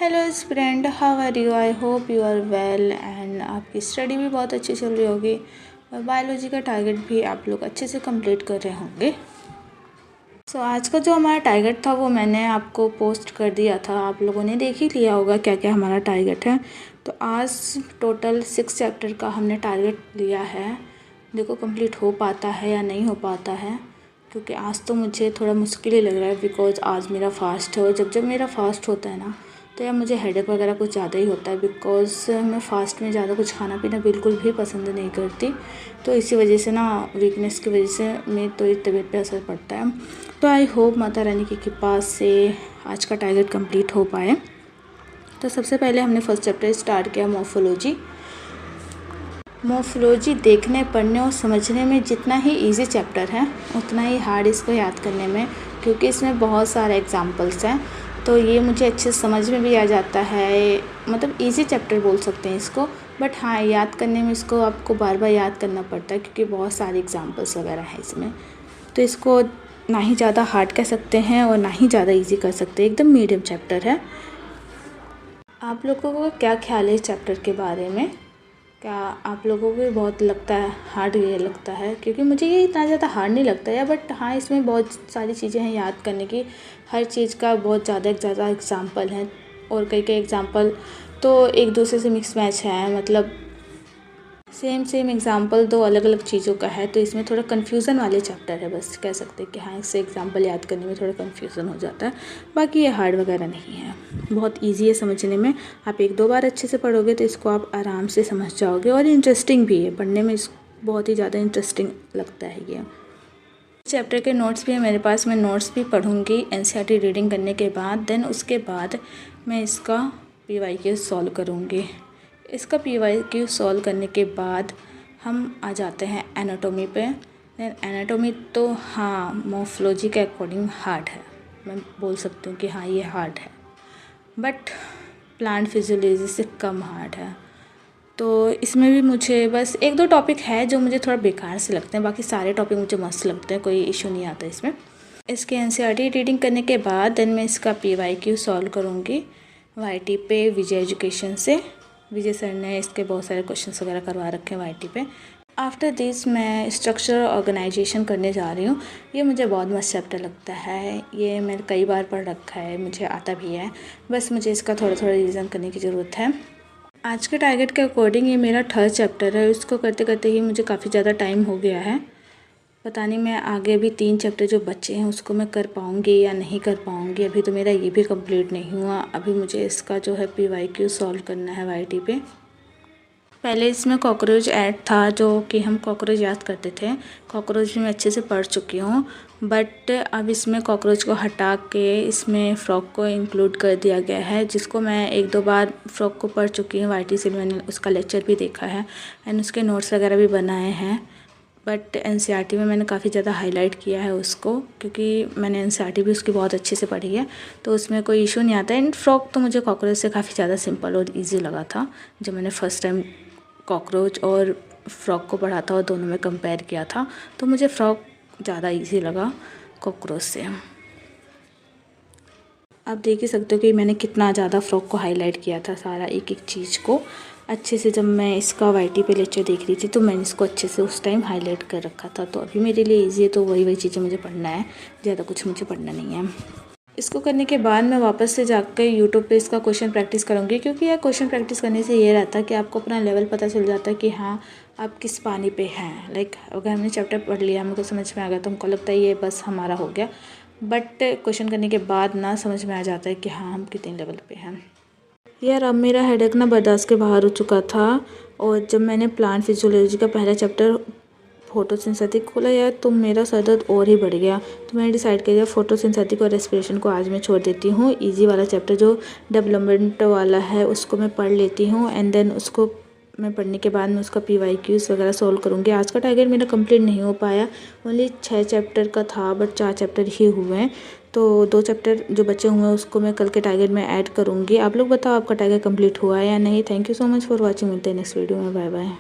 Hello friend, how are you? I hope you are well and आपकी study भी बहुत अच्छी चल रही होगी और बायोलॉजी का टारगेट भी आप लोग अच्छे से कंप्लीट कर रहे होंगे। आज का जो हमारा टारगेट था वो मैंने आपको पोस्ट कर दिया था, आप लोगों ने देख ही लिया होगा क्या क्या हमारा टारगेट है। तो आज टोटल 6 चैप्टर का हमने टारगेट लिया है। देखो कंप्लीट हो पाता है या नहीं हो पाता है, क्योंकि आज तो मुझे थोड़ा मुश्किल ही लग रहा है बिकॉज आज मेरा फास्ट है और जब मेरा फास्ट होता है ना तो यार मुझे हेडेक वगैरह कुछ ज़्यादा ही होता है बिकॉज मैं फ़ास्ट में ज़्यादा कुछ खाना पीना बिल्कुल भी पसंद नहीं करती। तो इसी वजह से ना वीकनेस की वजह से मेरी तो तबीयत पे असर पड़ता है। तो आई होप माता रानी की कृपा से आज का टारगेट कंप्लीट हो पाए। तो सबसे पहले हमने फर्स्ट चैप्टर स्टार्ट किया मॉर्फोलॉजी। मॉर्फोलॉजी देखने पढ़ने और समझने में जितना ही इजी चैप्टर है उतना ही हार्ड इसको याद करने में, क्योंकि इसमें बहुत सारे एग्जांपल्स हैं। तो ये मुझे अच्छे से समझ में भी आ जाता है, मतलब इजी चैप्टर बोल सकते हैं इसको। बट हाँ, याद करने में इसको आपको बार बार याद करना पड़ता है क्योंकि बहुत सारे एग्जांपल्स वगैरह हैं इसमें। तो इसको ना ही ज़्यादा हार्ड कह सकते हैं और ना ही ज़्यादा इजी कर सकते हैं, एकदम मीडियम चैप्टर है। आप लोगों को क्या ख्याल है इस चैप्टर के बारे में? क्या आप लोगों को भी बहुत लगता है हार्ड ये लगता है? क्योंकि मुझे ये इतना ज़्यादा हार्ड नहीं लगता है, बट हाँ इसमें बहुत सारी चीज़ें हैं याद करने की। हर चीज़ का बहुत ज़्यादा एग्जांपल हैं और कई एग्जांपल तो एक दूसरे से मिक्स मैच है, मतलब सेम एग्जांपल दो अलग अलग चीज़ों का है। तो इसमें थोड़ा कन्फ्यूज़न वाले चैप्टर है, बस कह सकते हैं कि हाँ इससे एग्जांपल याद करने में थोड़ा कन्फ्यूज़न हो जाता है। बाकी ये हार्ड वगैरह नहीं है, बहुत इजी है समझने में। आप एक दो बार अच्छे से पढ़ोगे तो इसको आप आराम से समझ जाओगे और इंटरेस्टिंग भी है पढ़ने में, बहुत ही ज़्यादा इंटरेस्टिंग लगता है ये। चैप्टर के नोट्स भी है मेरे पास, मैं नोट्स भी पढ़ूँगी एनसीईआरटी रीडिंग करने के बाद। देन उसके बाद मैं इसका पीवाईक्यू सॉल्व करूँगी। इसका पीवाईक्यू सॉल्व करने के बाद हम आ जाते हैं एनाटॉमी पे। देन एनाटॉमी तो हाँ मॉर्फोलॉजी के अकॉर्डिंग हार्ड है, मैं बोल सकती हूँ कि हाँ ये हार्ड है, बट प्लांट फिजियोलॉजी से कम हार्ड है। तो इसमें भी मुझे बस एक दो टॉपिक है जो मुझे थोड़ा बेकार से लगते हैं, बाकी सारे टॉपिक मुझे मस्त लगते हैं, कोई इशू नहीं आता इसमें। इसके एनसीईआरटी रीडिंग करने के बाद देन मैं इसका पीवाईक्यू सॉल्व करूँगी वाईटी पे विजय एजुकेशन से। विजय सर ने इसके बहुत सारे क्वेश्चंस वगैरह करवा रखे हैं वाईटी पे। आफ्टर दिस मैं स्ट्रक्चर ऑर्गेनाइजेशन करने जा रही हूँ। ये मुझे बहुत मस्त चैप्टर लगता है, ये मैंने कई बार पढ़ रखा है, मुझे आता भी है, बस मुझे इसका थोड़ा रिवीजन करने की ज़रूरत है। आज के टारगेट के अकॉर्डिंग ये मेरा थर्ड चैप्टर है, इसको करते करते ही मुझे काफ़ी ज़्यादा टाइम हो गया है। पता नहीं मैं आगे भी 3 चैप्टर जो बच्चे हैं उसको मैं कर पाऊँगी या नहीं कर पाऊँगी। अभी तो मेरा ये भी कंप्लीट नहीं हुआ, अभी मुझे इसका जो है पीवाईक्यू सॉल्व करना है वाईटी पे। पहले इसमें कॉकरोच ऐड था जो कि हम कॉकरोच याद करते थे, कॉकरोच भी मैं अच्छे से पढ़ चुकी हूँ, बट अब इसमें कॉकरोच को हटा के इसमें फ्रॉग को इंक्लूड कर दिया गया है, जिसको मैं एक दो बार फ्रॉग को पढ़ चुकी हूँ वाईटी से, मैंने उसका लेक्चर भी देखा है एंड उसके नोट्स वगैरह भी बनाए हैं। बट एनसीईआरटी में मैंने काफ़ी ज़्यादा हाईलाइट किया है उसको, क्योंकि मैंने एनसीईआरटी भी उसकी बहुत अच्छे से पढ़ी है, तो उसमें कोई इशू नहीं आता है। एंड फ्रॉग तो मुझे कॉकरोच से काफ़ी ज़्यादा सिंपल और ईजी लगा था जब मैंने फ़र्स्ट टाइम कॉकरोच और फ्रॉग को पढ़ा था और दोनों में कंपेयर किया था, तो मुझे फ्रॉग ज़्यादा इजी लगा कॉकरोच से। आप देख ही सकते हो कि मैंने कितना ज़्यादा फ्रॉग को हाईलाइट किया था, सारा एक एक चीज़ को अच्छे से। जब मैं इसका वाईटी पे लेक्चर देख रही थी तो मैंने इसको अच्छे से उस टाइम हाईलाइट कर रखा था, तो अभी मेरे लिए इजी है, तो वही चीज़ें मुझे पढ़ना है, ज़्यादा कुछ मुझे पढ़ना नहीं है। इसको करने के बाद मैं वापस से जाकर यूट्यूब पे इसका क्वेश्चन प्रैक्टिस करूँगी, क्योंकि यह क्वेश्चन प्रैक्टिस करने से ये रहता है कि आपको अपना लेवल पता चल जाता है कि हाँ आप किस पानी पे हैं। लाइक अगर हमने चैप्टर पढ़ लिया, हमको समझ में आ गया तो हमको लगता है ये बस हमारा हो गया, बट क्वेश्चन करने के बाद ना समझ में आ जाता है कि हाँ हम कितने लेवल पे हैं। यार अब मेरा हेडेक ना बर्दाश्त के बाहर हो चुका था, और जब मैंने प्लांट फिजियोलॉजी का पहला चैप्टर फोटोसिंथेसिस खोला यार तो मेरा सर दर्द और ही बढ़ गया। तो मैंने डिसाइड किया फोटोसिंथेसिस और रेस्पिरेशन को आज मैं छोड़ देती हूँ। इजी वाला चैप्टर जो डेवलपमेंट वाला है उसको मैं पढ़ लेती हूँ एंड देन उसको मैं पढ़ने के बाद मैं उसका पीवाईक्यूज़ वगैरह सॉल्व करूँगी। आज का टारगेट मेरा कंप्लीट नहीं हो पाया, ओनली 6 चैप्टर का था बट 4 चैप्टर ही हुए हैं, तो 2 चैप्टर जो बचे हुए हैं उसको मैं कल के टारगेट में ऐड करूँगी। आप लोग बताओ आपका टारगेट कंप्लीट हुआ है या नहीं। Thank you so much for watching, मिलते हैं नेक्स्ट वीडियो में, बाय बाय।